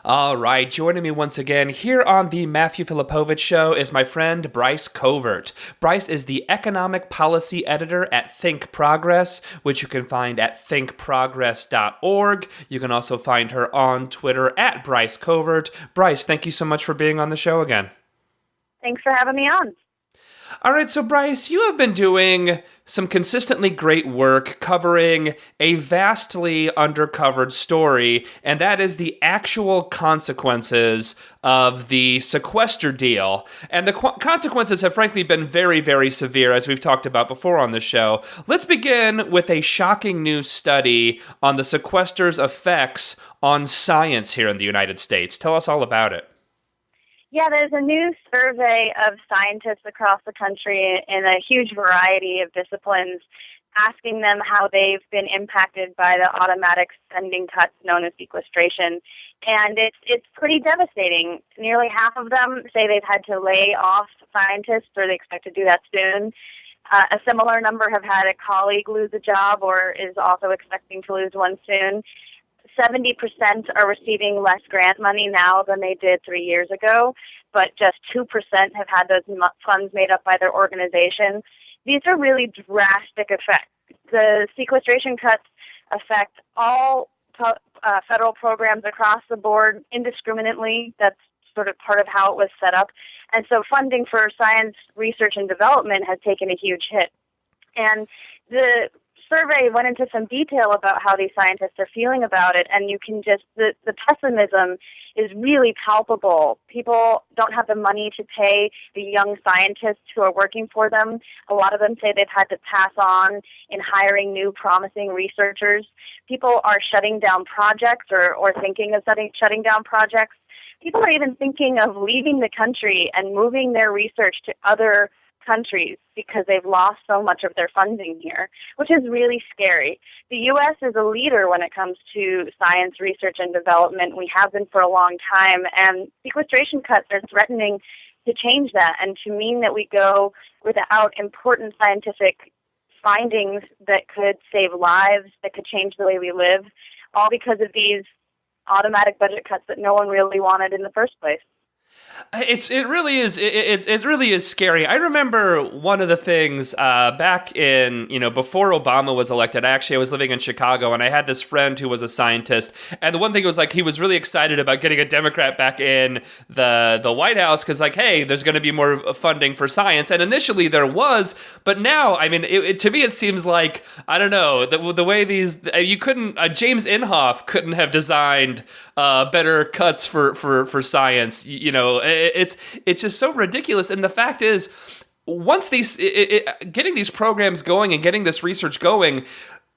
All right, joining me once again here on the Matthew Filipowicz Show is my friend Bryce Covert. Bryce is the economic policy editor at Think Progress, which you can find at thinkprogress.org. You can also find her on Twitter at Bryce Covert. Bryce, thank you so much for being on the show again. Thanks for having me on. All right, so Bryce, you have been doing some consistently great work covering a vastly undercovered story, and that is the actual consequences of the Sequester deal. And the consequences have frankly been very, very severe, as we've talked about before on the show. Let's begin with a shocking new study on the Sequester's effects on science here in the United States. Tell us all about it. Yeah, there's a new survey of scientists across the country in a huge variety of disciplines asking them how they've been impacted by the automatic spending cuts known as sequestration. And it's pretty devastating. Nearly half of them say they've had to lay off scientists or they expect to do that soon. A similar number have had a colleague lose a job or is also expecting to lose one soon. 70% are receiving less grant money now than they did 3 years ago, but just 2% have had those funds made up by their organization. These are really drastic effects. The sequestration cuts affect all federal programs across the board indiscriminately. That's sort of part of how it was set up. And so funding for science research and development has taken a huge hit. And the survey went into some detail about how these scientists are feeling about it, and you can just, the pessimism is really palpable. People don't have the money to pay the young scientists who are working for them. A lot of them say they've had to pass on in hiring new promising researchers. People are shutting down projects or thinking of shutting down projects. People are even thinking of leaving the country and moving their research to other countries because they've lost so much of their funding here, which is really scary. The U.S. is a leader when it comes to science research and development. We have been for a long time, and sequestration cuts are threatening to change that and to mean that we go without important scientific findings that could save lives, that could change the way we live, all because of these automatic budget cuts that no one really wanted in the first place. It really is scary. I remember one of the things back in before Obama was elected. I was living in Chicago, and I had this friend who was a scientist, and the one thing was like he was really excited about getting a Democrat back in the White House because hey, there's going to be more funding for science, and initially there was, but now to me it seems like I don't know the way these you couldn't James Inhofe couldn't have designed better cuts for science. It's just so ridiculous. And the fact is, once getting these programs going and getting this research going,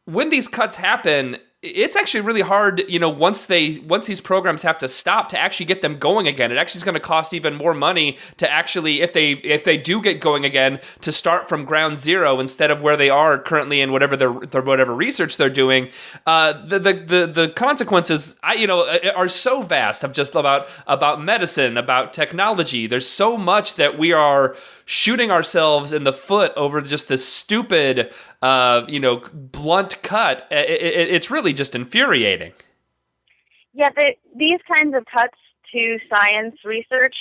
when these cuts happen, it's actually really hard, once these programs have to stop to actually get them going again. It actually is going to cost even more money to actually, if they do get going again, to start from ground zero instead of where they are currently in whatever whatever research they're doing. The consequences, are so vast of just about medicine, about technology. There's so much that we are shooting ourselves in the foot over just this stupid, blunt cut. It's really just infuriating. Yeah, these kinds of cuts to science research,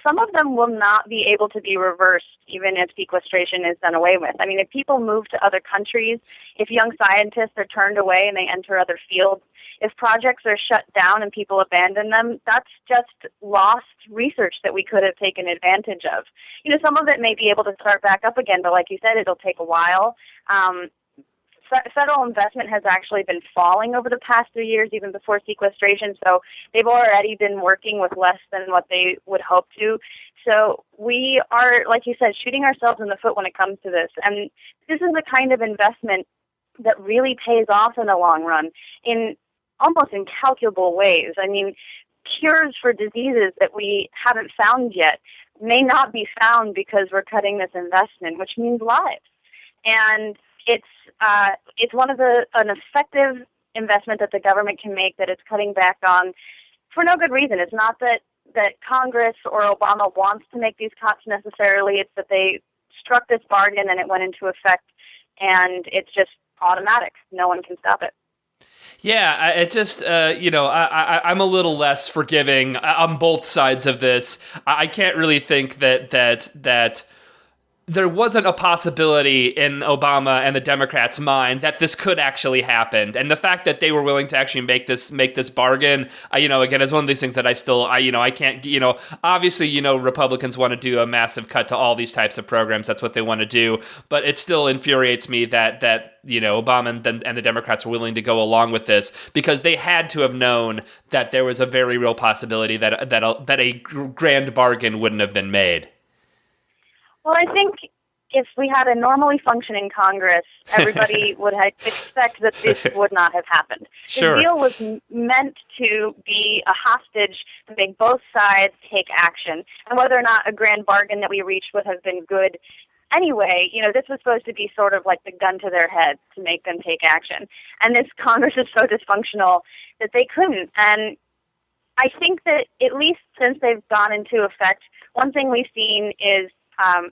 some of them will not be able to be reversed even if sequestration is done away with. If people move to other countries, if young scientists are turned away and they enter other fields, if projects are shut down and people abandon them, that's just lost research that we could have taken advantage of. Some of it may be able to start back up again, but like you said, it'll take a while. Federal investment has actually been falling over the past 3 years, even before sequestration, so they've already been working with less than what they would hope to. So we are, like you said, shooting ourselves in the foot when it comes to this. And this is the kind of investment that really pays off in the long run in almost incalculable ways. Cures for diseases that we haven't found yet may not be found because we're cutting this investment, which means lives. And it's one of an effective investment that the government can make that it's cutting back on for no good reason. It's not that Congress or Obama wants to make these cuts necessarily. It's that they struck this bargain and it went into effect, and it's just automatic. No one can stop it. Yeah, it just, I'm a little less forgiving on both sides of this. I can't really think that there wasn't a possibility in Obama and the Democrats' mind that this could actually happen, and the fact that they were willing to actually make this bargain, again, is one of these things that I can't, obviously, Republicans want to do a massive cut to all these types of programs. That's what they want to do, but it still infuriates me that Obama and the Democrats were willing to go along with this, because they had to have known that there was a very real possibility that a grand bargain wouldn't have been made. Well, I think if we had a normally functioning Congress, everybody would expect that this would not have happened. Sure. The deal was meant to be a hostage to make both sides take action. And whether or not a grand bargain that we reached would have been good anyway, this was supposed to be sort of like the gun to their head to make them take action. And this Congress is so dysfunctional that they couldn't. And I think that at least since they've gone into effect, one thing we've seen is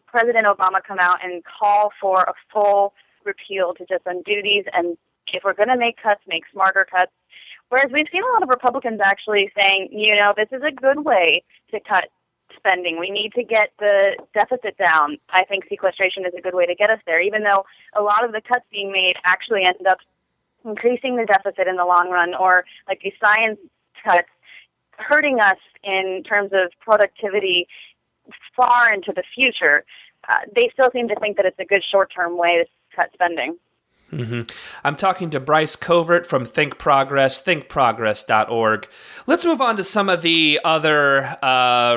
President Obama come out and call for a full repeal to just undo these, and if we're going to make cuts, make smarter cuts. Whereas we've seen a lot of Republicans actually saying, this is a good way to cut spending. We need to get the deficit down. I think sequestration is a good way to get us there, even though a lot of the cuts being made actually end up increasing the deficit in the long run, or like these science cuts hurting us in terms of productivity far into the future. They still seem to think that it's a good short-term way to cut spending. Mm-hmm. I'm talking to Bryce Covert from Think Progress, thinkprogress.org. Let's move on to some of the other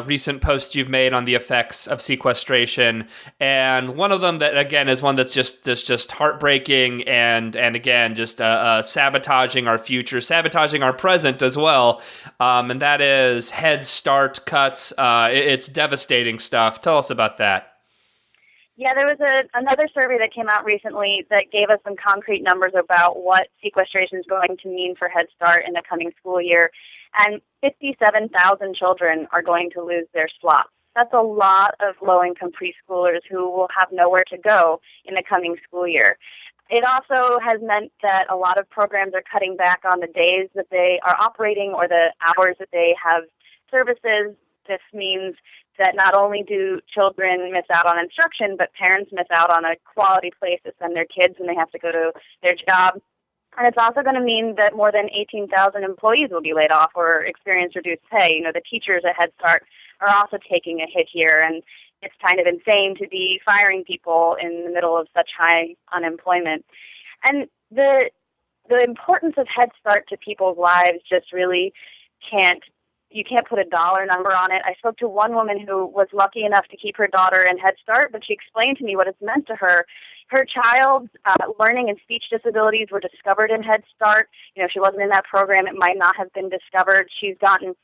recent posts you've made on the effects of sequestration. And one of them that, again, is one that's just heartbreaking and again, just sabotaging our future, sabotaging our present as well. And that is Head Start cuts. It's devastating stuff. Tell us about that. Yeah, there was another survey that came out recently that gave us some concrete numbers about what sequestration is going to mean for Head Start in the coming school year. And 57,000 children are going to lose their slots. That's a lot of low-income preschoolers who will have nowhere to go in the coming school year. It also has meant that a lot of programs are cutting back on the days that they are operating or the hours that they have services. This means that not only do children miss out on instruction, but parents miss out on a quality place to send their kids when they have to go to their job. And it's also going to mean that more than 18,000 employees will be laid off or experience reduced pay. The teachers at Head Start are also taking a hit here, and it's kind of insane to be firing people in the middle of such high unemployment. And the importance of Head Start to people's lives just really you can't put a dollar number on it. I spoke to one woman who was lucky enough to keep her daughter in Head Start, but she explained to me what it's meant to her. Her child's learning and speech disabilities were discovered in Head Start. If she wasn't in that program, it might not have been discovered. She's gotten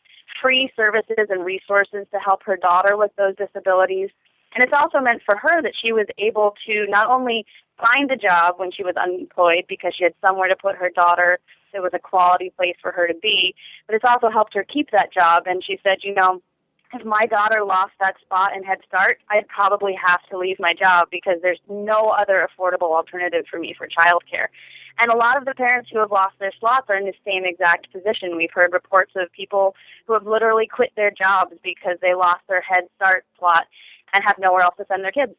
free services and resources to help her daughter with those disabilities. And it's also meant for her that she was able to not only find a job when she was unemployed because she had somewhere to put her daughter, it was a quality place for her to be, but it's also helped her keep that job. And she said, if my daughter lost that spot in Head Start, I'd probably have to leave my job because there's no other affordable alternative for me for childcare. And a lot of the parents who have lost their slots are in the same exact position. We've heard reports of people who have literally quit their jobs because they lost their Head Start slot and have nowhere else to send their kids.